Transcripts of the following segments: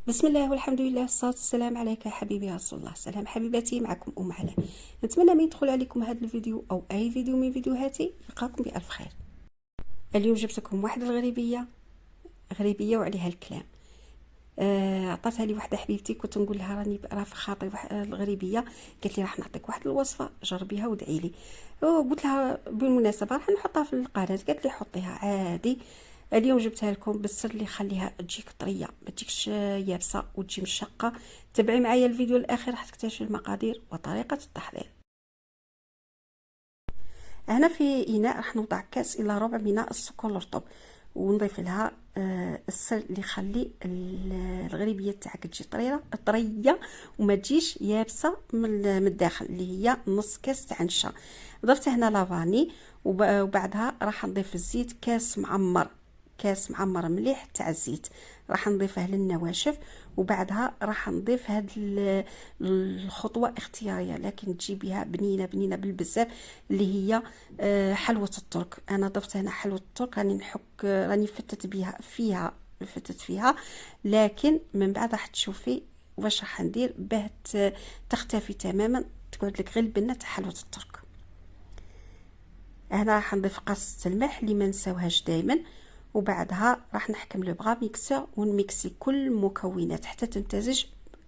بسم الله والحمد لله والصلاة والسلام عليك يا حبيبي يا رسول الله. سلام حبيباتي، معكم أم علاء. نتمنى من يدخل عليكم هذا الفيديو أو أي فيديو من فيديوهاتي يلقاكم بألف خير. اليوم جبت لكم واحدة غريبية وعليها الكلام. عطاتها لي واحدة حبيبتي، كنت نقول لها راه في خاطري الغريبية، قالت لي راح نعطيك واحد الوصفة جربيها وادعي لي. قلت لها بالمناسبة راح نحطها في القناة، قالت لي حطيها عادي. اليوم جبتها لكم بالسر اللي يخليها تجيك طريه، ما تجيكش يابسه وتجي مشقه. تابعي معايا الفيديو الاخير راح تكتشفي المقادير وطريقه التحضير. هنا في اناء راح نوضع كاس الى ربع من السكر الرطب، ونضيف لها السر اللي يخلي الغريبيه تاعك تجي طريه وما تجيش يابسه من الداخل، اللي هي نص كاس تاع نشا. ضفت هنا لافاني، وبعدها راح نضيف الزيت، كاس معمر مليح تاع الزيت راح نضيفه للنواشف. وبعدها راح نضيف هاد الخطوه اختياريه، لكن تجيبيها بنينه بالبزاف، اللي هي حلوه الترك. انا ضفت هنا حلوه الترك، راني فتت فيها، لكن من بعد راح تشوفي واش راح ندير باه تختفي تماما، تقعد لك غير البنه تاع حلوه الترك. هنا راح نضيف قصة الملح اللي ما نساوهاش دائما، وبعدها راح نحكم لو بغا ميكسور ونميكسي كل المكونات حتى تمتزج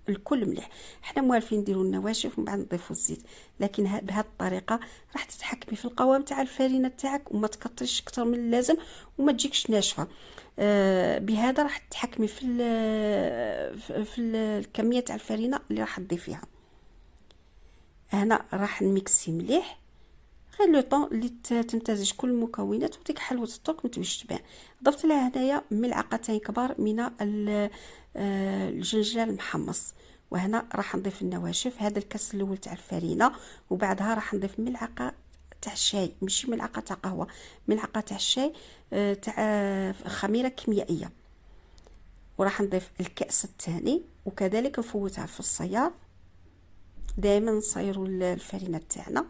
الكل مليح. حنا موالفين نديروا النواشف ومن بعد نضيفوا الزيت، لكن بهذه الطريقه راح تتحكمي في القوام تاع الفرينه تاعك وما تكطريش اكثر من اللازم وما تجيكش ناشفه. بهذا راح تتحكمي في الكميه تاع الفرينه اللي راح تضيفيها. هنا راح نميكسي مليح غير لو طون اللي تمتزج كل المكونات، وديك حلوه الترك ما تبيش تبان. ضفت لها هنايا ملعقتين كبار من الجنجال المحمص. وهنا راح نضيف النواشف، هذا الكاس الاول تاع الفرينه، وبعدها راح نضيف ملعقه تاع الشاي، ماشي ملعقه تاع قهوه، ملعقه تاع الشاي تاع خميره كيميائيه. وراح نضيف الكاس الثاني، وكذلك نفوتها في الصيار. دائما نصيروا الفرينه تاعنا.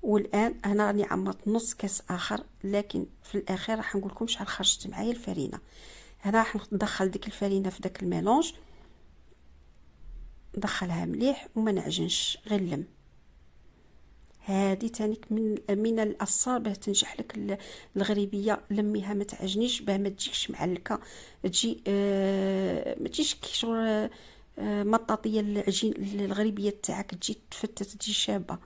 والان انا راني عمرت نص كاس اخر، لكن في الاخير راح نقول لكم شحال خرجت معايا الفرينه. هنا راح ندخل ديك الفرينه في داك الميلونج، ندخلها مليح وما نعجنش غير لم. هذه تانيك من الاسرار باه تنجح لك الغريبيه، لميها ما تعجنيش باه ما تجيكش معلكه، تجي ما تجيش كي شغل مطاطيه العجين. الغريبيه تاعك تجي تفتت، تجي شابه.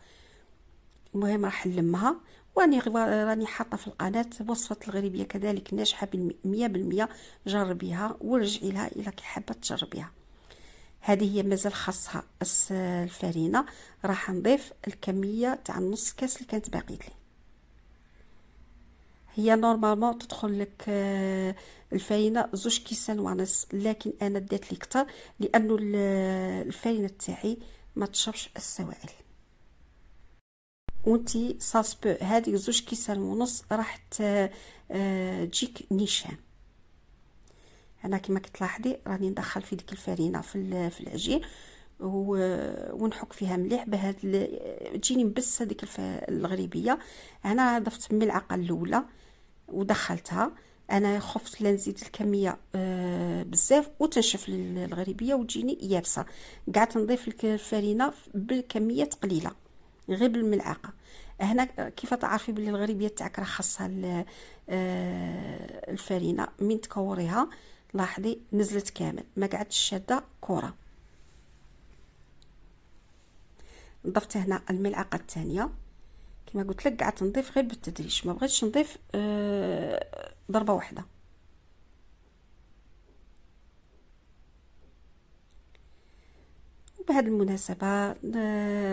المهم راح نلمها، راني حاطه في القناه وصفه الغريبيه كذلك ناجحه 100%. جربيها ورجعي لها الا كي حابه تجربيها. هذه هي مازال خاصها الفرينه. راح نضيف الكميه تاع نص كاس اللي كانت باقيت لي. هي نورمالمون تدخل لك الفرينه 2.5 كيسان، لكن انا ديت لي كتر لانه الفرينه تاعي ما تشربش السوائل. وانتي صاصبو هذه 2.5 كيسان راح تجيك نيشان. انا كما كتلاحظي راني ندخل في ديك الفرينه في العجين ونحك فيها مليح باه تجيني مبسه ديك الغريبيه. انا ضفت الملعقه الاولى ودخلتها. انا خفت لا نزيد الكميه بزاف وتنشف الغريبيه وتجيني يابسه، قعدت نضيف الفرينه بالكميه قليله غير بالملعقه. هنا كيف تعرفي بلي الغريبيه تاعك راه خاصها الفرينه من تكوريها. لاحظي نزلت كامل، ما قعدتش شاده كره. ضفت هنا الملعقه الثانيه، كما قلت لك قعدت نضيف غير بالتدريج، ما بغيتش نضيف ضربه واحده. بهذه المناسبة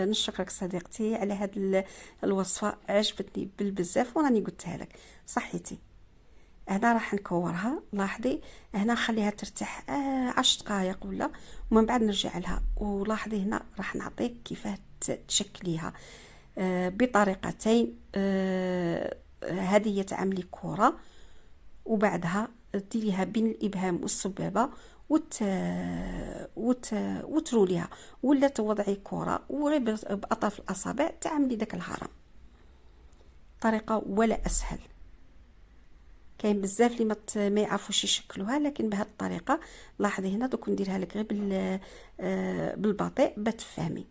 نشكرك صديقتي على هذه الوصفة، عجبتني بالبزاف وراني قلتها لك صحيتي. هنا راح نكورها، لاحظي هنا خليها ترتاح 10 دقائق ولا، ومن بعد نرجع لها. ولاحظي هنا راح نعطيك كيفاه تشكليها بطريقتين. هذه هي تعملي كرة، وبعدها ديريها بين الابهام والسبابه وتروليها، ولا توضعي كره وغير باطراف الاصابع تعملي داك الهرم. طريقه ولا اسهل. كاين بزاف اللي ما يعرفوش يشكلوها، لكن بهذه الطريقه لاحظي هنا دوك نديرها لك غير بالبطيء بتفهمي.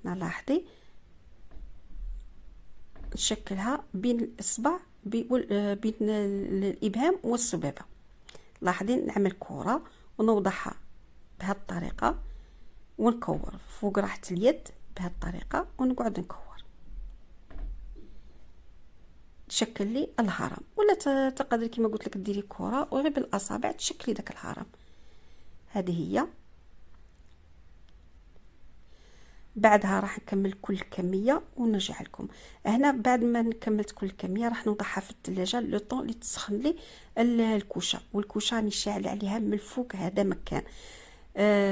هنا لاحظي نشكلها بين الاصبع بين الابهام والسبابه. لاحظي نعمل كره ونوضعها بهذه الطريقه ونكور فوق راحه اليد بهذه الطريقه ونقعد نكور. تشكل لي الهرم، ولا تقدري كما قلت لك ديري كره وغير بالاصابع تشكلي داك الهرم. هذه هي. بعدها راح نكمل كل كميه ونرجع لكم. هنا بعد ما كملت كل كميه راح نوضعها في الثلاجه لو طون اللي تسخن لي الكوشه، والكوشه راني شاعل عليها من الفوق هذا مكان.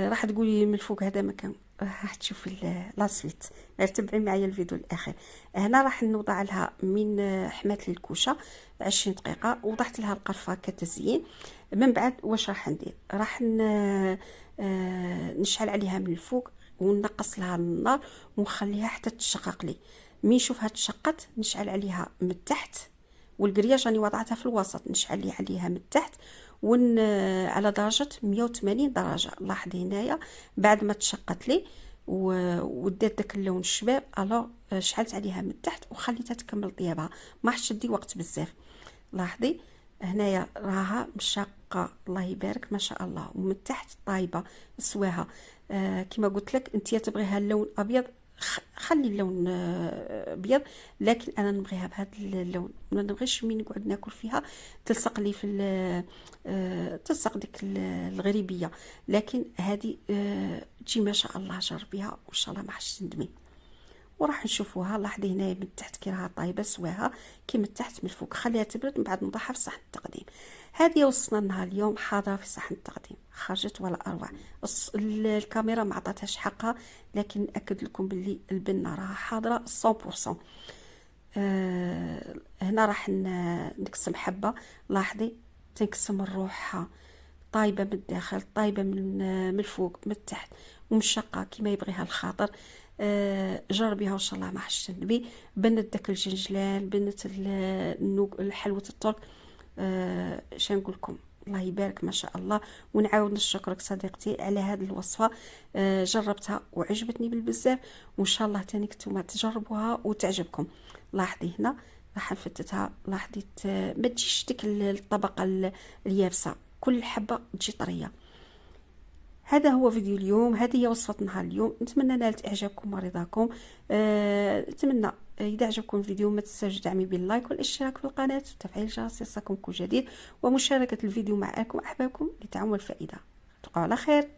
راح تقولي من الفوق هذا مكان، راح تشوفي لا سويت، تبعي معايا الفيديو الاخير. هنا راح نوضع لها من حمات الكوشه 20 دقيقه، وضعت لها القرفه كتزيين. من بعد واش راح ندير؟ راح نشعل عليها من الفوق ونقص لها النار ونخليها حتى تشقق لي. مين نشوفها تشقت نشعل عليها من التحت، والقرياج راني وضعتها في الوسط، نشعل عليها من التحت على درجه 180 درجه. لاحظي هنايا بعد ما تشقت لي ودات داك اللون الشباب، الو شعلت عليها من التحت وخليتها تكمل طيابها، ما حش تدي وقت بزاف. لاحظي هنايا راها مشقه الله يبارك ما شاء الله، ومن التحت طايبه سواها. كما قلت لك انت تبغيها اللون ابيض خلي اللون ابيض، لكن انا نبغيها بهذا اللون، ما نبغيش من نقعد ناكل فيها تلصق لي في تلصق ديك الغريبيه. لكن هذه تجي ما شاء الله، جربيها وان شاء الله ما حش تندمي. وراح نشوفوها. لاحظي هنا من تحت كي راها طايبه سواها كي من تحت من الفوق. خليها تبرد من بعد نوضعها في صحن التقديم. هذه وصلنا لها اليوم حاضره في صحن التقديم، خرجت ولا اروع. الكاميرا ما عطاتهاش حقها، لكن ناكد لكم باللي البنه راها حاضره 100%. هنا راح نقسم حبه. لاحظي تنقسم الروحها طايبه من الداخل، طايبه من الفوق من التحت، ومشقه كما يبغيها الخاطر. جربيها وان شاء الله ما حش تندمي. بنت داك الجنجلان، بنت حلوه الترك. اش نقول لكم، الله يبارك ما شاء الله. ونعاود نشكرك صديقتي على هذه الوصفه، جربتها وعجبتني بالبزاف، وان شاء الله تاني نتوما تجربوها وتعجبكم. لاحظي هنا راح نفتتها. لاحظي ما تجيش ديك الطبقه اليابسه، كل حبه تجي طريه. هذا هو فيديو اليوم، هذه هي وصفة نهار اليوم. نتمنى نالت اعجابكم ورضاكم. نتمنى اذا عجبكم الفيديو ما تنساوش دعمي باللايك والاشتراك في القناه وتفعيل الجرس يصلكم كل جديد، ومشاركه الفيديو مع اهلكم واحبابكم لتعم الفائده. تبقوا على خير.